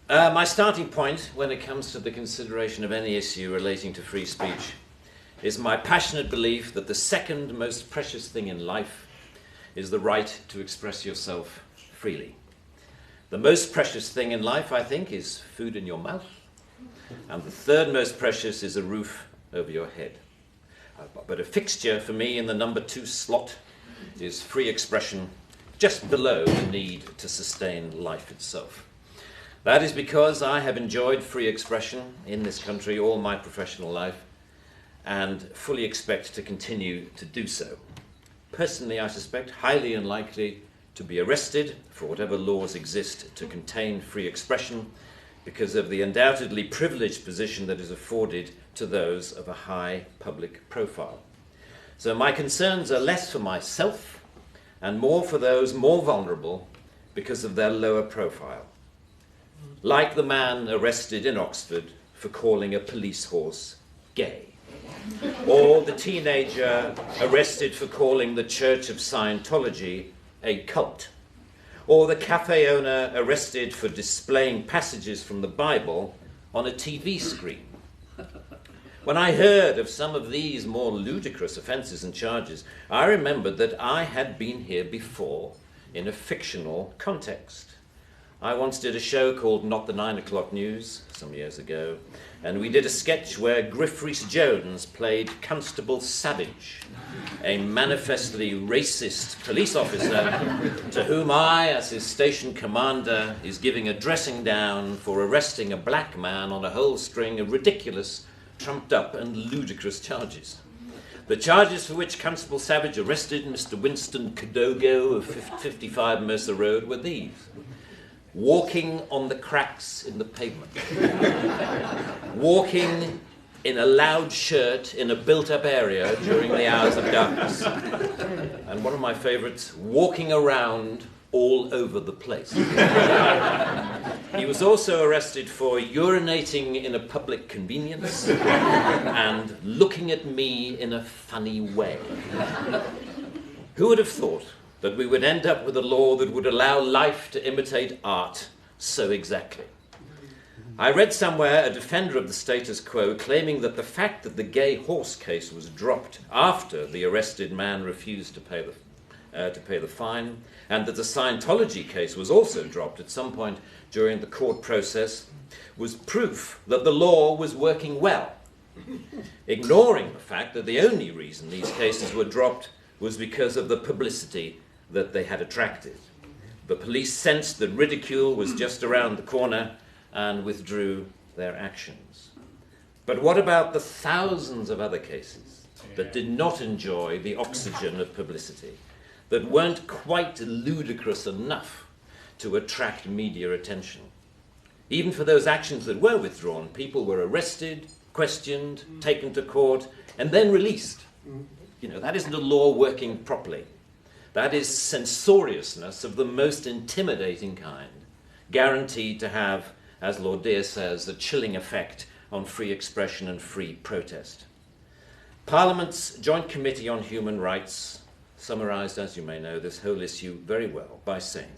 My starting point when it comes to the consideration of any issue relating to free speech is my passionate belief that the second most precious thing in life is the right to express yourself freely. The most precious thing in life, I think, is food in your mouth, and the third most precious is a roof over your head. But a fixture for me in the number 2 slot is free expression, just below the need to sustain life itself. That is because I have enjoyed free expression in this country all my professional life and fully expect to continue to do so. Personally, I suspect highly unlikely to be arrested for whatever laws exist to contain free expression because of the undoubtedly privileged position that is afforded to those of a high public profile. So my concerns are less for myself and more for those more vulnerable because of their lower profile. Like the man arrested in Oxford for calling a police horse gay, or the teenager arrested for calling the Church of Scientology a cult, or the cafe owner arrested for displaying passages from the Bible on a TV screen. When I heard of some of these more ludicrous offences and charges, I remembered that I had been here before in a fictional context. I once did a show called Not the 9 O'Clock News some years ago, and we did a sketch where Griff Rhys-Jones played Constable Savage, a manifestly racist police officer to whom I, as his station commander, is giving a dressing down for arresting a black man on a whole string of ridiculous, trumped-up and ludicrous charges. The charges for which Constable Savage arrested Mr. Winston Kadogo of 55 Mercer Road were these: walking on the cracks in the pavement, walking in a loud shirt in a built-up area during the hours of darkness, and one of my favourites, walking around all over the place. He was also arrested for urinating in a public convenience and looking at me in a funny way. Who would have thought that we would end up with a law that would allow life to imitate art so exactly? I read somewhere a defender of the status quo claiming that the fact that the gay horse case was dropped after the arrested man refused to pay the fine, and that the Scientology case was also dropped at some point during the court process, was proof that the law was working well, ignoring the fact that the only reason these cases were dropped was because of the publicity that they had attracted. The police sensed that ridicule was just around the corner and withdrew their actions. But what about the thousands of other cases that did not enjoy the oxygen of publicity, that weren't quite ludicrous enough to attract media attention? Even for those actions that were withdrawn, people were arrested, questioned, taken to court, and then released. You know, that isn't a law working properly. That is censoriousness of the most intimidating kind, guaranteed to have, as Lord Dear says, a chilling effect on free expression and free protest. Parliament's Joint Committee on Human Rights summarised, as you may know, this whole issue very well by saying,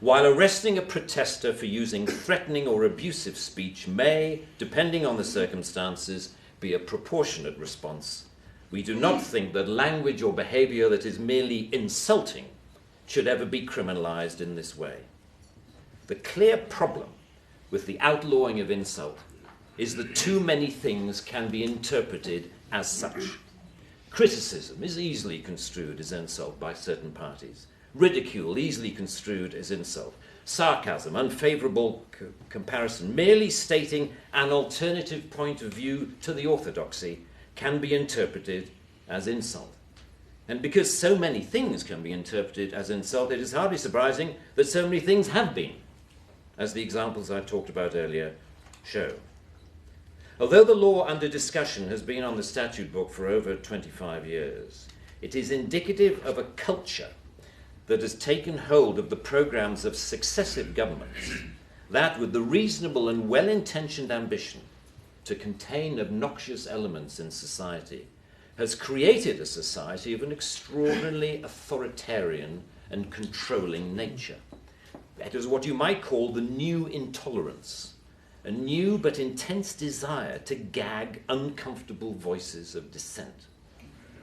while arresting a protester for using threatening or abusive speech may, depending on the circumstances, be a proportionate response, we do not think that language or behaviour that is merely insulting should ever be criminalised in this way. The clear problem with the outlawing of insult is that too many things can be interpreted as such. Criticism is easily construed as insult by certain parties. Ridicule easily construed as insult. Sarcasm, unfavourable comparison, merely stating an alternative point of view to the orthodoxy can be interpreted as insult. And because so many things can be interpreted as insult, it is hardly surprising that so many things have been, as the examples I talked about earlier show. Although the law under discussion has been on the statute book for over 25 years, it is indicative of a culture that has taken hold of the programmes of successive governments, that with the reasonable and well-intentioned ambition to contain obnoxious elements in society, has created a society of an extraordinarily authoritarian and controlling nature. It is what you might call the new intolerance, a new but intense desire to gag uncomfortable voices of dissent.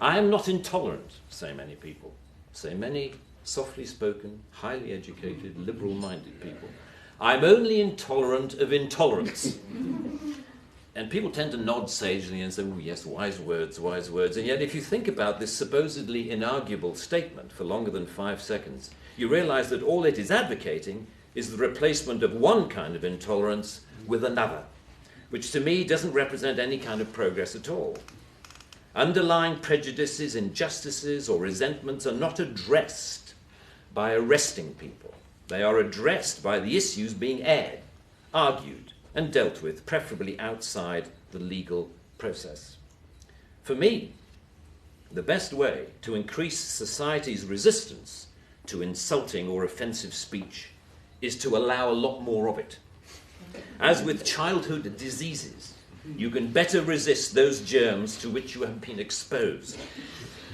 I am not intolerant, say many people, say many softly spoken, highly educated, liberal-minded people. I'm only intolerant of intolerance. And people tend to nod sagely and say, oh yes, wise words, wise words. And yet if you think about this supposedly inarguable statement for longer than 5 seconds, you realize that all it is advocating is the replacement of one kind of intolerance with another, which to me doesn't represent any kind of progress at all. Underlying prejudices, injustices, or resentments are not addressed by arresting people. They are addressed by the issues being aired, argued, and dealt with, preferably outside the legal process. For me, the best way to increase society's resistance to insulting or offensive speech is to allow a lot more of it. As with childhood diseases, you can better resist those germs to which you have been exposed.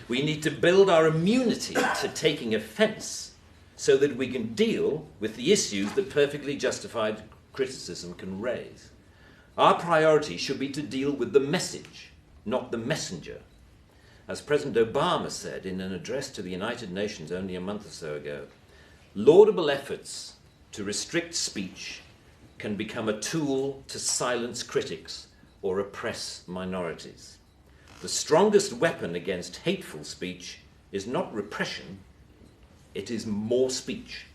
We need to build our immunity to taking offence so that we can deal with the issues that perfectly justified criticism can raise. Our priority should be to deal with the message, not the messenger. As President Obama said in an address to the United Nations only a month or so ago, laudable efforts to restrict speech can become a tool to silence critics or oppress minorities. The strongest weapon against hateful speech is not repression, it is more speech.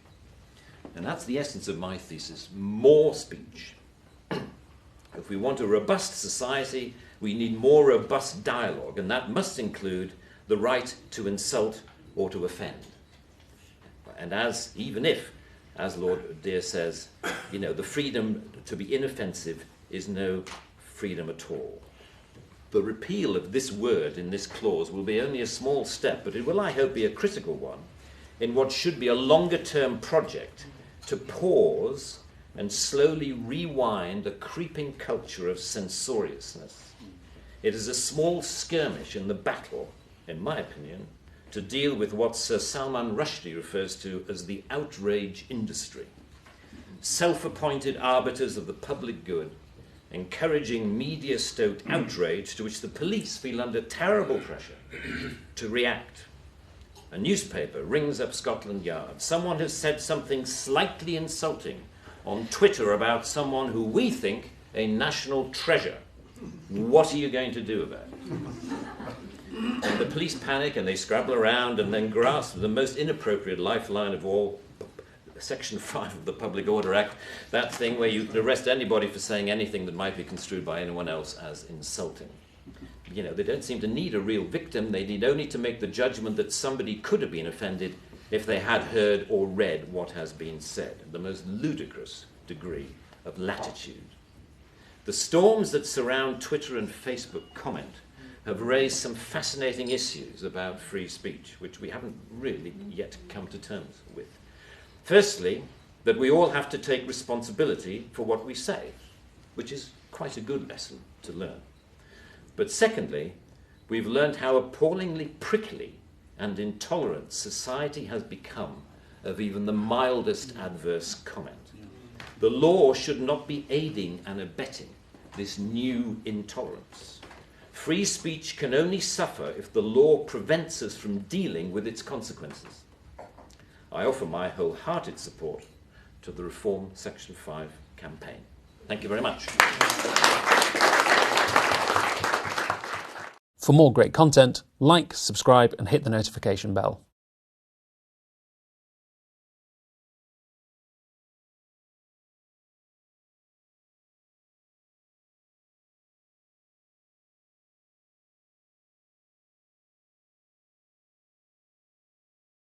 And that's the essence of my thesis, more speech. If we want a robust society, we need more robust dialogue, and that must include the right to insult or to offend. And even if, as Lord Dear says, the freedom to be inoffensive is no freedom at all. The repeal of this word in this clause will be only a small step, but it will, I hope, be a critical one in what should be a longer-term project to pause and slowly rewind a creeping culture of censoriousness. It is a small skirmish in the battle, in my opinion, to deal with what Sir Salman Rushdie refers to as the outrage industry. Self-appointed arbiters of the public good, encouraging media-stoked outrage to which the police feel under terrible pressure to react. A newspaper rings up Scotland Yard. Someone has said something slightly insulting on Twitter about someone who we think a national treasure. What are you going to do about it? And the police panic and they scrabble around and then grasp the most inappropriate lifeline of all, Section 5 of the Public Order Act, that thing where you can arrest anybody for saying anything that might be construed by anyone else as insulting. They don't seem to need a real victim. They need only to make the judgment that somebody could have been offended if they had heard or read what has been said. The most ludicrous degree of latitude. The storms that surround Twitter and Facebook comment have raised some fascinating issues about free speech, which we haven't really yet come to terms with. Firstly, that we all have to take responsibility for what we say, which is quite a good lesson to learn. But secondly, we've learned how appallingly prickly and intolerant society has become of even the mildest adverse comment. The law should not be aiding and abetting this new intolerance. Free speech can only suffer if the law prevents us from dealing with its consequences. I offer my wholehearted support to the Reform Section 5 campaign. Thank you very much. For more great content, like, subscribe and hit the notification bell.